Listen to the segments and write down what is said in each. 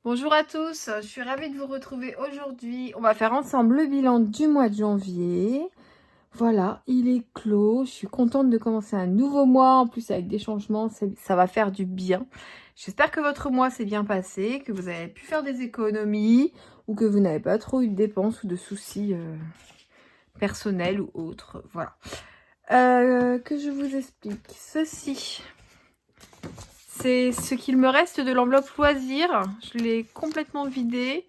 Bonjour à tous, je suis ravie de vous retrouver aujourd'hui. On va faire ensemble le bilan du mois de janvier. Voilà, il est clos. Je suis contente de commencer un nouveau mois. En plus, avec des changements, ça va faire du bien. J'espère que votre mois s'est bien passé, que vous avez pu faire des économies ou que vous n'avez pas trop eu de dépenses ou de soucis personnels ou autres. Voilà. Que je vous explique ceci. C'est ce qu'il me reste de l'enveloppe loisir. Je l'ai complètement vidée.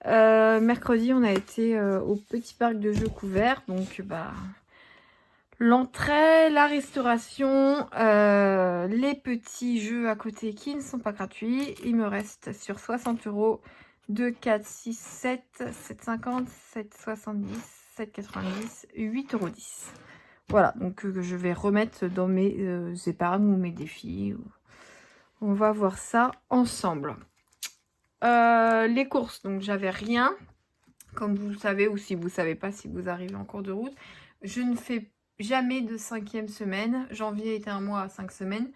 Mercredi, on a été au petit parc de jeux couverts. Donc, l'entrée, la restauration, les petits jeux à côté qui ne sont pas gratuits. Il me reste sur 60 euros 2, 4, 6, 7, 7,50, 7,70, 7,90, 8,10 €. Voilà, donc je vais remettre dans mes épargnes ou mes défis. On va voir ça ensemble. Les courses, donc j'avais rien. Comme vous le savez, ou si vous ne savez pas, si vous arrivez en cours de route, je ne fais jamais de 5e semaine. Janvier était un mois à 5 semaines.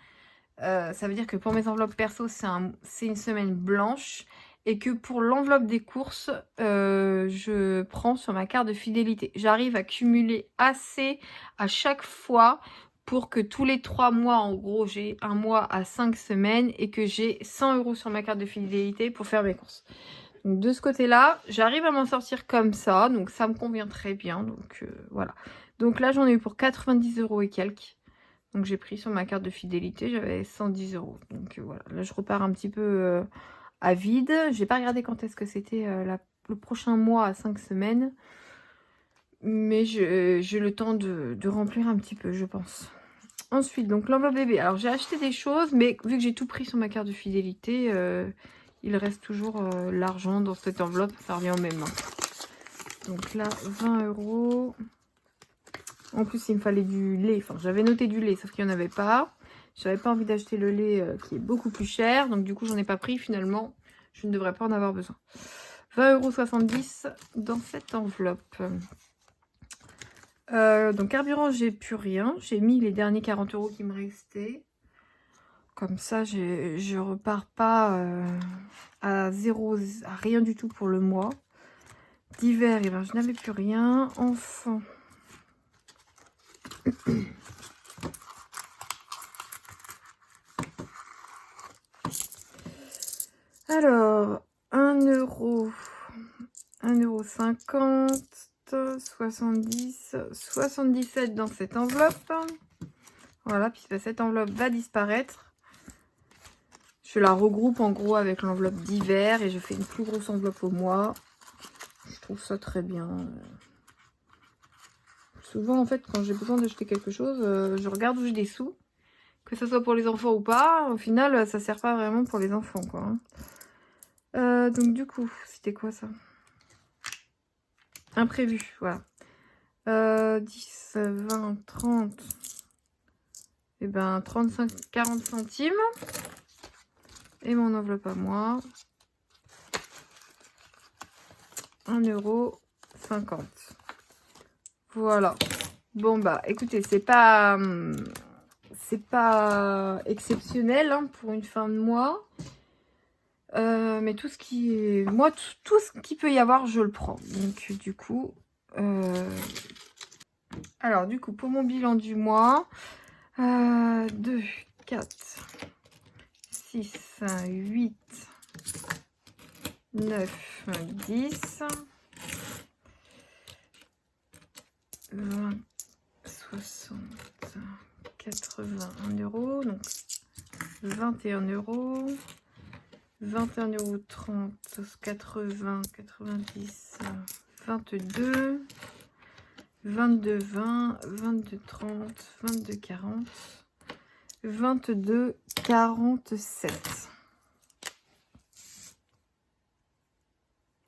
Ça veut dire que pour mes enveloppes perso, c'est une semaine blanche. Et que pour l'enveloppe des courses, je prends sur ma carte de fidélité. J'arrive à cumuler assez à chaque fois pour que tous les 3 mois, en gros, j'ai un mois à 5 semaines et que j'ai 100 € sur ma carte de fidélité pour faire mes courses. Donc de ce côté-là, j'arrive à m'en sortir comme ça, donc ça me convient très bien. Donc voilà. Donc là, j'en ai eu pour 90 € et quelques. Donc j'ai pris sur ma carte de fidélité, j'avais 110 €. Donc voilà, là je repars un petit peu à vide. J'ai pas regardé quand est-ce que c'était le prochain mois à 5 semaines. Mais j'ai le temps de remplir un petit peu, je pense. Ensuite, donc l'enveloppe bébé. Alors j'ai acheté des choses, mais vu que j'ai tout pris sur ma carte de fidélité, il reste toujours l'argent dans cette enveloppe. Ça revient au même. Donc là, 20 €. En plus, il me fallait du lait. Enfin, j'avais noté du lait, sauf qu'il n'y en avait pas. J'avais pas envie d'acheter le lait qui est beaucoup plus cher. Donc du coup, j'en ai pas pris. Finalement, je ne devrais pas en avoir besoin. 20,70 € dans cette enveloppe. Donc carburant, j'ai plus rien. J'ai mis les derniers 40 € qui me restaient. Comme ça, je repars pas à zéro, à rien du tout pour le mois. D'hiver, eh ben, je n'avais plus rien. Enfant. Alors, 1 €, 1,50 €, 70, 77 dans cette enveloppe. Voilà, puis cette enveloppe va disparaître. Je la regroupe en gros avec l'enveloppe d'hiver et je fais une plus grosse enveloppe au mois. Je trouve ça très bien. Souvent, en fait, quand j'ai besoin d'acheter quelque chose, je regarde où j'ai des sous. Que ce soit pour les enfants ou pas, au final, ça sert pas vraiment pour les enfants, quoi. Donc, du coup, c'était quoi ça? Imprévu, voilà. 10, 20, 30. Et ben, 35, 40 centimes. Et mon enveloppe à moi. 1,50 €. Voilà. Bon, bah, écoutez, c'est pas exceptionnel hein, pour une fin de mois. Mais tout ce qui est... Moi, tout ce qu'il peut y avoir, je le prends. Donc, du coup... Alors, du coup, pour mon bilan du mois... 2, 4, 6, 8, 9, 10... 20, 60, 81 €. Donc, 21 €. 21,30 €, 80, 90, 22, 22, 20, 22, 30, 22, 40, 22, 47.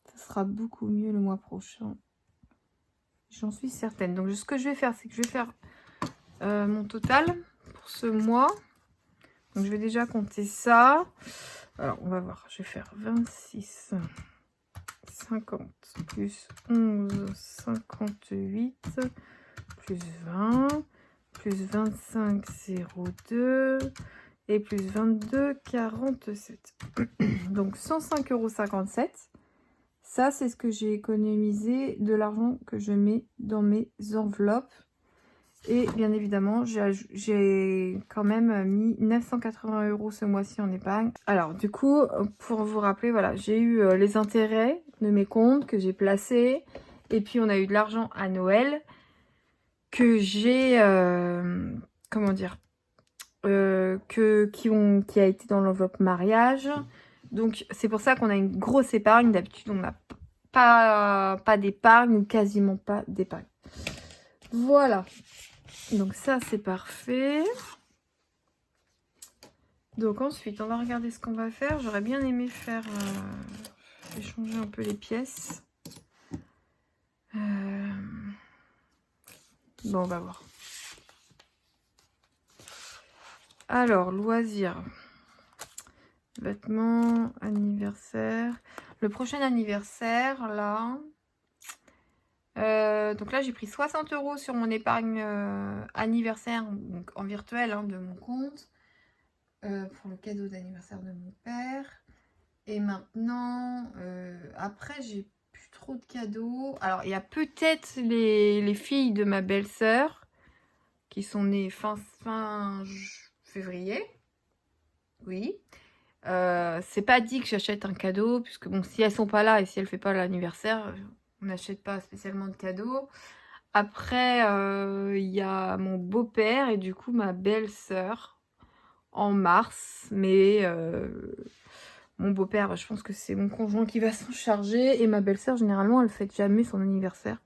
Ça sera beaucoup mieux le mois prochain. J'en suis certaine. Donc, ce que je vais faire, c'est que je vais faire mon total pour ce mois. Donc, je vais déjà compter ça. Alors, on va voir. Je vais faire 26, 50, plus 11, 58, plus 20, plus 25, 0,2. et plus 22,47 €. Donc 105,57 €. Ça, c'est ce que j'ai économisé de l'argent que je mets dans mes enveloppes. Et bien évidemment, j'ai quand même mis 980 € ce mois-ci en épargne. Alors du coup, pour vous rappeler, voilà, j'ai eu les intérêts de mes comptes que j'ai placés. Et puis on a eu de l'argent à Noël que j'ai, comment dire, qui a été dans l'enveloppe mariage. Donc c'est pour ça qu'on a une grosse épargne. D'habitude on n'a pas d'épargne ou quasiment pas d'épargne. Voilà, donc ça c'est parfait. Donc ensuite on va regarder ce qu'on va faire. J'aurais bien aimé faire échanger un peu les pièces. Bon, on va voir. Alors, loisirs. Vêtements, anniversaire. Le prochain anniversaire, là. Donc là, j'ai pris 60 € sur mon épargne anniversaire, donc en virtuel, hein, de mon compte. Pour le cadeau d'anniversaire de mon père. Et maintenant, après, j'ai plus trop de cadeaux. Alors, il y a peut-être les filles de ma belle-sœur qui sont nées fin février. Oui. C'est pas dit que j'achète un cadeau, puisque bon, si elles sont pas là et si elles ne font pas l'anniversaire, on n'achète pas spécialement de cadeaux. Après, il y a mon beau-père et du coup ma belle-sœur en mars. Mais mon beau-père, je pense que c'est mon conjoint qui va s'en charger. Et ma belle-sœur, généralement, elle fête jamais son anniversaire.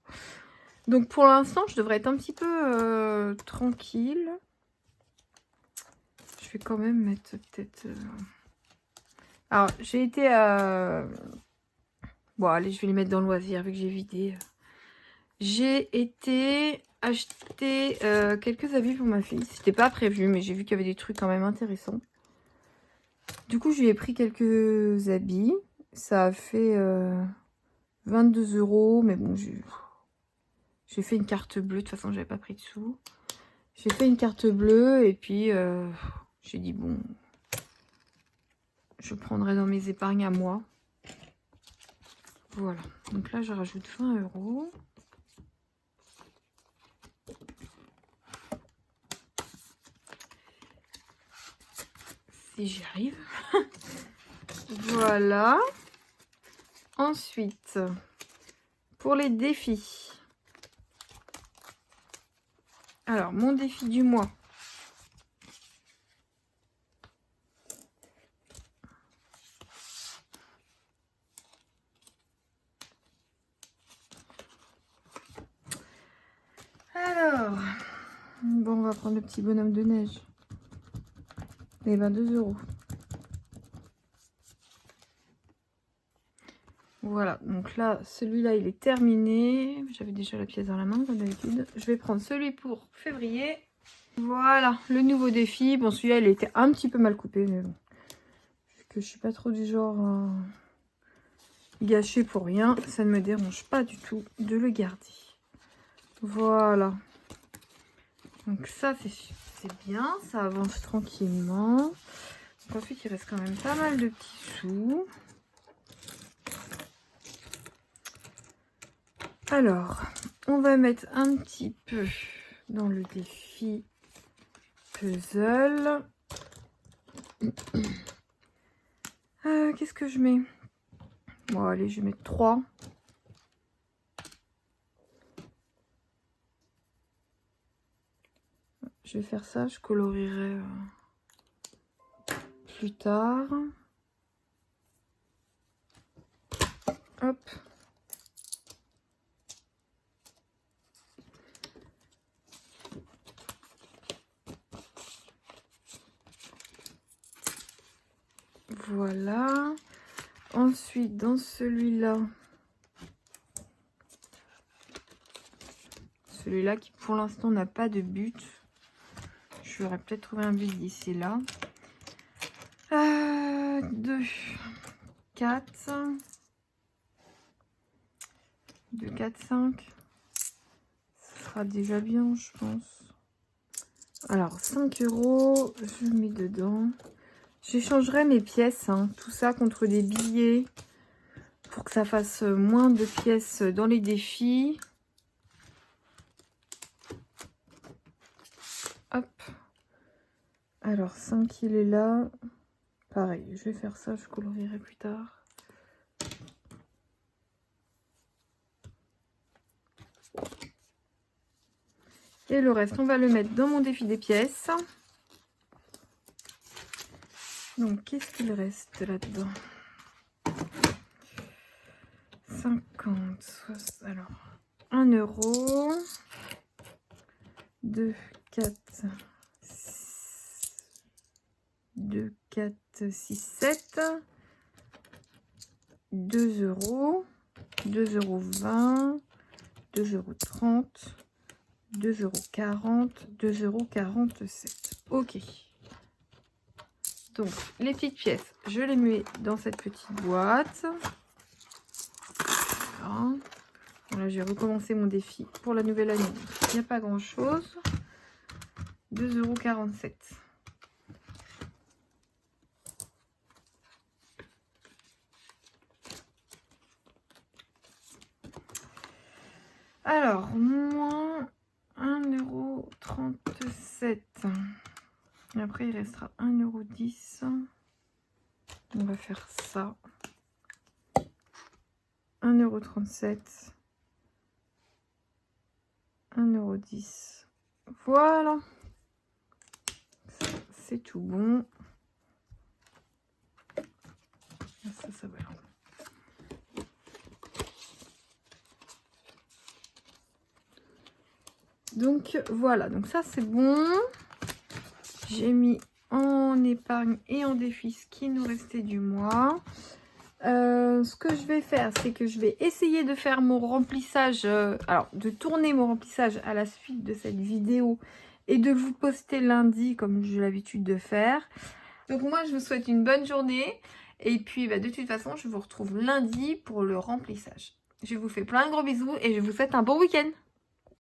Donc pour l'instant, je devrais être un petit peu tranquille. Je vais quand même mettre peut-être... Alors, j'ai été... Bon, allez, je vais les mettre dans le loisir, vu que j'ai vidé. J'ai été acheter quelques habits pour ma fille. C'était pas prévu, mais j'ai vu qu'il y avait des trucs quand même intéressants. Du coup, je lui ai pris quelques habits. Ça a fait 22 €, mais bon, j'ai fait une carte bleue. De toute façon, j'avais pas pris de sous. J'ai fait une carte bleue et puis j'ai dit, bon, je prendrai dans mes épargnes à moi. Voilà. Donc là, je rajoute 20 €. Si j'y arrive. Voilà. Ensuite, pour les défis. Alors, mon défi du mois. Alors, bon, on va prendre le petit bonhomme de neige. Et 22 €. Voilà, donc là, celui-là, il est terminé. J'avais déjà la pièce dans la main, comme d'habitude. Je vais prendre celui pour février. Voilà, le nouveau défi. Bon, celui-là, il était un petit peu mal coupé, mais bon. Vu que je suis pas trop du genre à gâcher pour rien, ça ne me dérange pas du tout de le garder. Voilà. Donc ça, c'est bien. Ça avance tranquillement. Donc ensuite, il reste quand même pas mal de petits sous. Alors, on va mettre un petit peu dans le défi puzzle. Qu'est-ce que je mets? Bon, allez, je vais mettre 3. Je vais faire ça, je colorierai plus tard. Hop. Voilà. Ensuite, dans celui-là, qui pour l'instant n'a pas de but. Je vais peut-être trouver un but d'ici là. 2, 4. 2, 4, 5. Ce sera déjà bien, je pense. Alors 5 €, je mets dedans. J'échangerai mes pièces, hein, tout ça contre des billets pour que ça fasse moins de pièces dans les défis. Hop. Alors 5 il est là. Pareil, je vais faire ça, je colorierai plus tard. Et le reste, on va le mettre dans mon défi des pièces. Donc, qu'est-ce qu'il reste là-dedans? 50, 60, alors, 1 €. 2, 4, 2, 4, 6, 7. 2 €. 2,20 €. 2,30 €. 2,40 €. 2,47 €. Ok. Donc, les petites pièces, je les mets dans cette petite boîte. Voilà. Voilà, j'ai recommencé mon défi pour la nouvelle année. Il n'y a pas grand-chose. 2,47 €. Alors, moins 1,37 €. Et après, il restera 1,10 €. On va faire ça. 1,37 €. 1,10 €. Voilà. C'est tout bon. Ça va. Donc voilà, donc ça c'est bon. J'ai mis en épargne et en défi ce qui nous restait du mois. Ce que je vais faire, c'est que je vais essayer de faire mon remplissage, alors de tourner mon remplissage à la suite de cette vidéo et de vous poster lundi comme j'ai l'habitude de faire. Donc moi je vous souhaite une bonne journée et puis de toute façon je vous retrouve lundi pour le remplissage. Je vous fais plein de gros bisous et je vous souhaite un bon week-end.